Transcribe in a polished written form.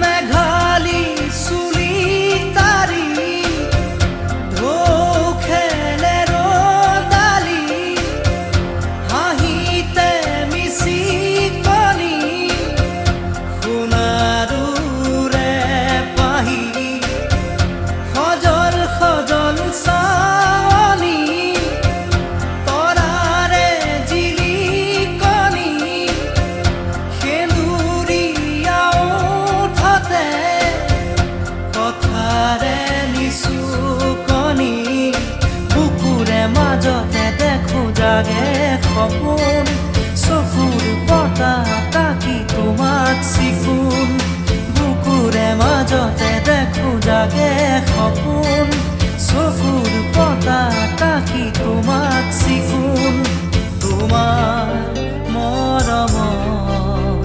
মেঘালী চুলি তাৰি ঢৌ খেলে ৰ'দালি হাঁহিতে মিচিকনি সোণাৰুৰে পাহি সজল সজল চাৱনি তৰাৰে জিলিকনি সেন্দুৰীয়া ওঠতে কথাৰে নিচুকনি বুকুৰে মাজতে দেখো জাগে সপোন চকুৰ পতা তাকি তোমাক চিকুণ বুকুৰে মাজতে দেখো জাগে সপোন চকুৰ পতা তাকি তোমাক চিকুণ তোমাৰ মৰমৰ